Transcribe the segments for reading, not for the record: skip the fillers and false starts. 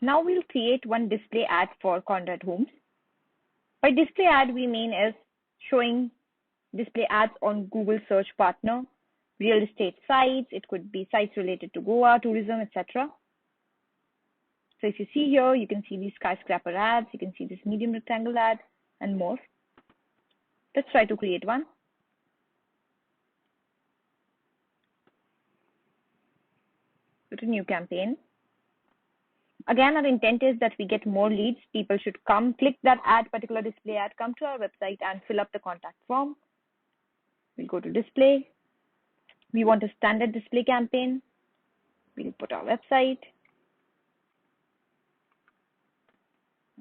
Now we'll create one display ad for Conrad Homes. By display ad, we mean is showing display ads on Google search partner, real estate sites. It could be sites related to Goa, tourism, etc. So if you see here, you can see these skyscraper ads, you can see this medium rectangle ad, and more. Let's try to create one. Go to new campaign. Again, our intent is that we get more leads. People should come, click that ad, particular display ad, come to our website and fill up the contact form. We'll go to display. We want a standard display campaign. We'll put our website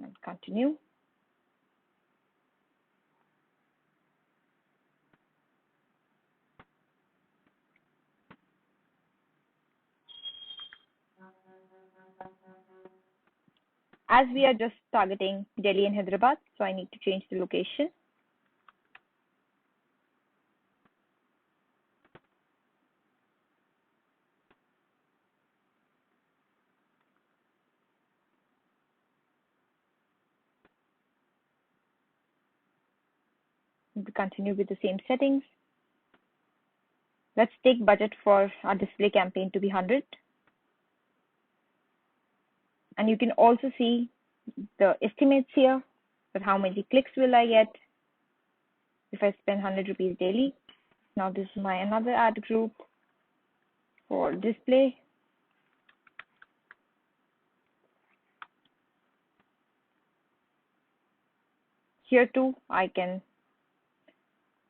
and continue. As we are just targeting Delhi and Hyderabad, so I need to change the location. We'll continue with the same settings. Let's take budget for our display campaign to be 100. And you can also see the estimates here, that how many clicks will I get if I spend 100 rupees daily. Now this is my another ad group for display. Here too, I can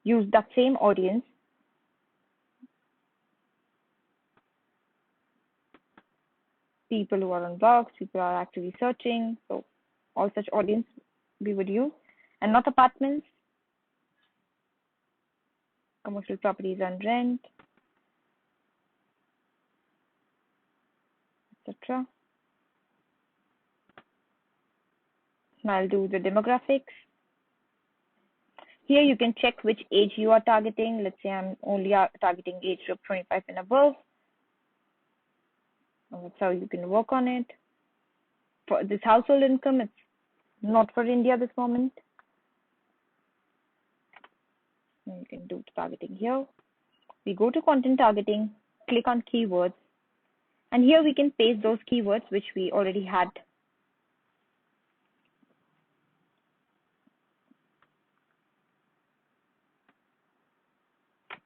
use that same audience. People who are on blogs, people who are actively searching, so all such audience we would use, and not apartments, commercial properties on rent, etc. Now I'll do the demographics. Here you can check which age you are targeting. Let's say I'm only targeting age group 25 and above. That's how you can work on it. For this household income, it's not for India this moment. And you can do targeting here. We go to content targeting, click on keywords, and here we can paste those keywords which we already had.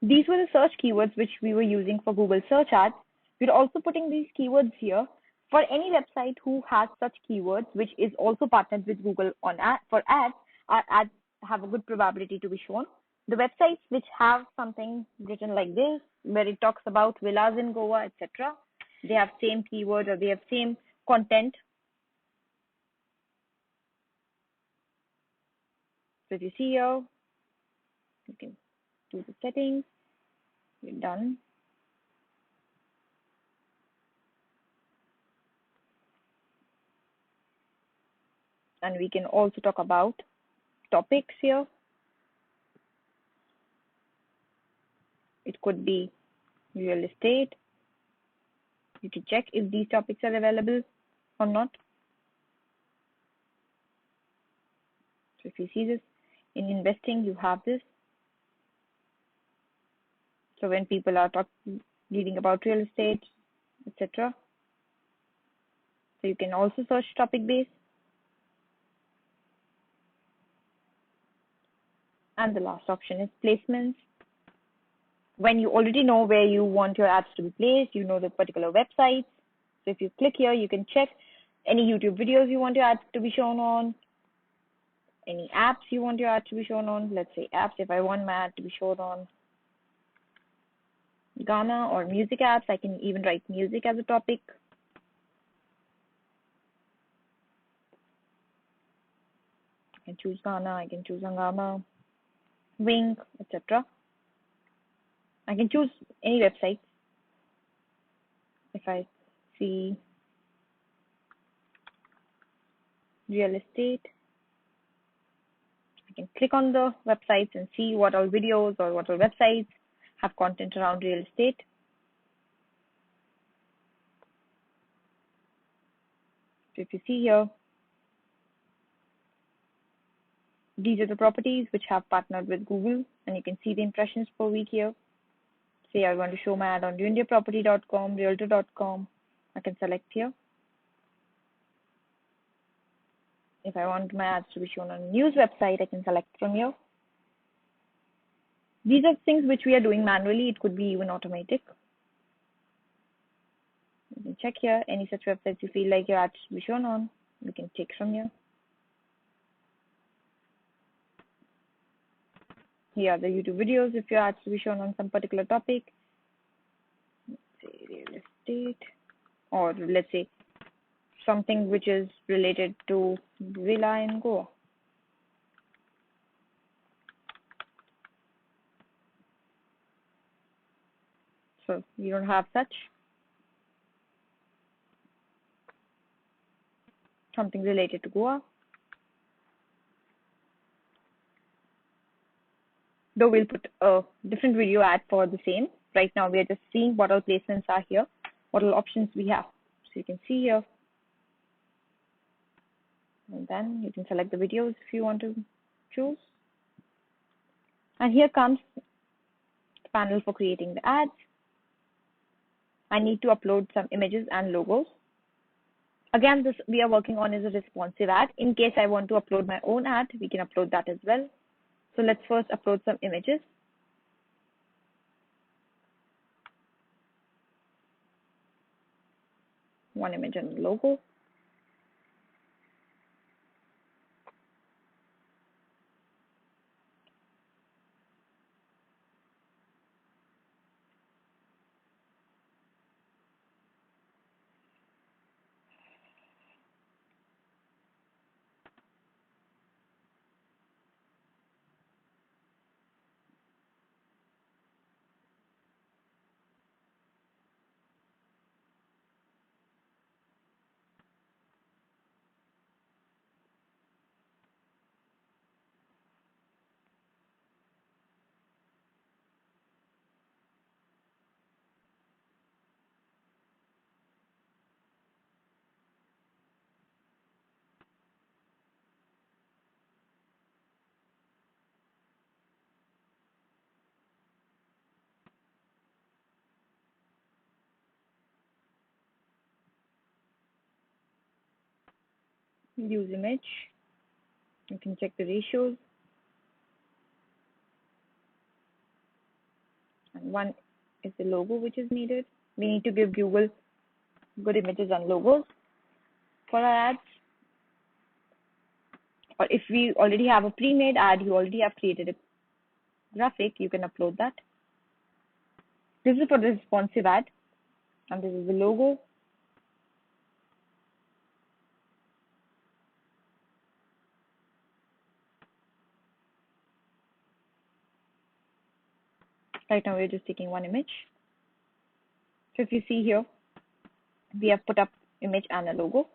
These were the search keywords which we were using for Google search ads. We're also putting these keywords here for any website who has such keywords, which is also partnered with Google on for ads. Our ads have a good probability to be shown. The websites which have something written like this, where it talks about villas in Goa, etc., they have same keyword or they have same content. So if you see here, you can do the settings. We're done. And we can also talk about topics here. It could be real estate. You can check if these topics are available or not. So if you see this, in investing, you have this. So when people are reading about real estate, etc. So you can also search topic based. And the last option is placements. When you already know where you want your ads to be placed, you know the particular websites. So if you click here, you can check any YouTube videos you want your ads to be shown on, any apps you want your ads to be shown on. Let's say apps, if I want my ad to be shown on Ghana or music apps, I can even write music as a topic. I can choose Ghana, I can choose Hangama, Wing, etc. I can choose any website. If I see real estate, I can click on the websites and see what all videos or what all websites have content around real estate. So if you see here, these are the properties which have partnered with Google, and you can see the impressions per week here. Say I want to show my ad on RealtyProperty.com, Realtor.com. I can select here. If I want my ads to be shown on a news website, I can select from here. These are things which we are doing manually. It could be even automatic. You can check here any such websites you feel like your ads should be shown on. You can take from here. Here are the YouTube videos if your ads to be shown on some particular topic. Let's say real estate, or let's say something which is related to villa in Goa. So you don't have such. Something related to Goa. Though we'll put a different video ad for the same. Right now we are just seeing what all placements are here, what all options we have. So you can see here. And then you can select the videos if you want to choose. And here comes the panel for creating the ads. I need to upload some images and logos. Again, this we are working on is a responsive ad. In case I want to upload my own ad, we can upload that as well. So let's first upload some images. One image and a logo. Use image. You can check the ratios. And one is the logo which is needed. We need to give Google good images and logos for our ads. Or if we already have a pre-made ad, you already have created a graphic, you can upload that. This is for the responsive ad, and this is the logo. Right now we're just taking one image. So if you see here, we have put up image and a logo.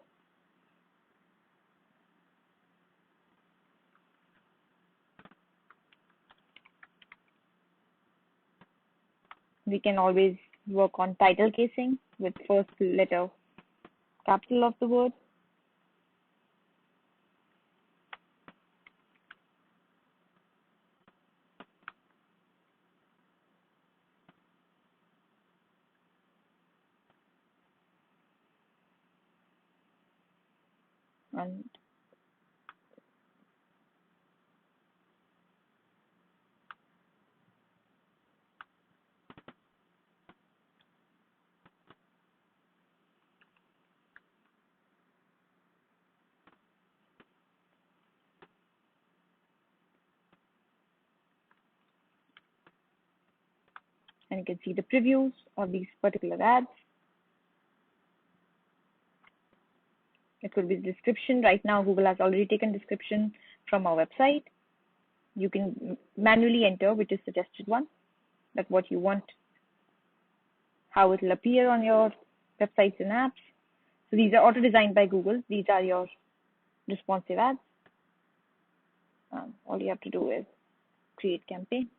We can always work on title casing with first letter capital of the word. And you can see the previews of these particular ads. It could be the description. Right now, Google has already taken description from our website. You can manually enter which is suggested one, that what you want, how it will appear on your websites and apps. So these are auto-designed by Google. These are your responsive ads. All you have to do is create campaign.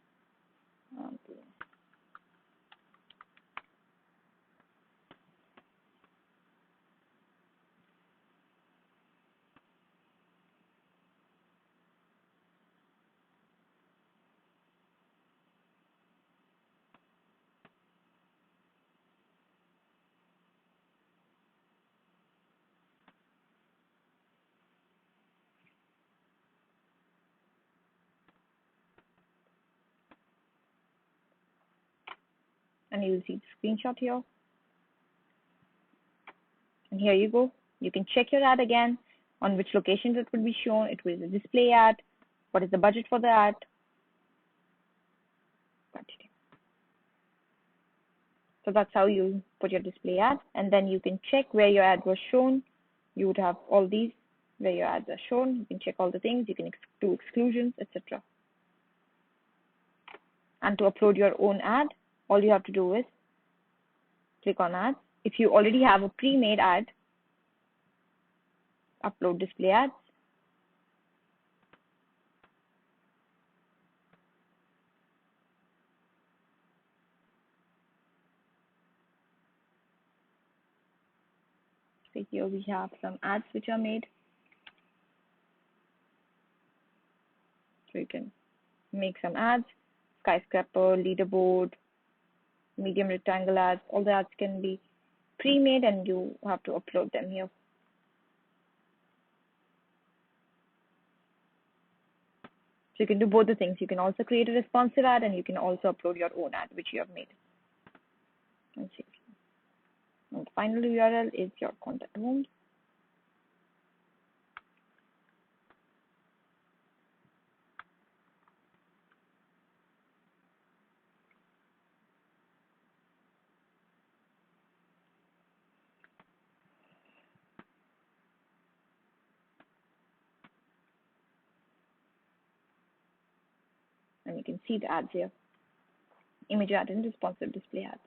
and you'll see the screenshot here. And here you go. You can check your ad again on which locations it would be shown. It will be a display ad. What is the budget for the ad? Continue. So that's how you put your display ad. And then you can check where your ad was shown. You would have all these where your ads are shown. You can check all the things. You can do exclusions, etc. And to upload your own ad, all you have to do is click on ads. If you already have a pre-made ad, upload display ads. So here we have some ads which are made. So you can make some ads, skyscraper, leaderboard, medium rectangle ads. All the ads can be pre-made and you have to upload them here. So you can do both the things. You can also create a responsive ad and you can also upload your own ad which you have made. And save. And the final URL is your contact homes. And you can see the ads here. Image ad and responsive display ads.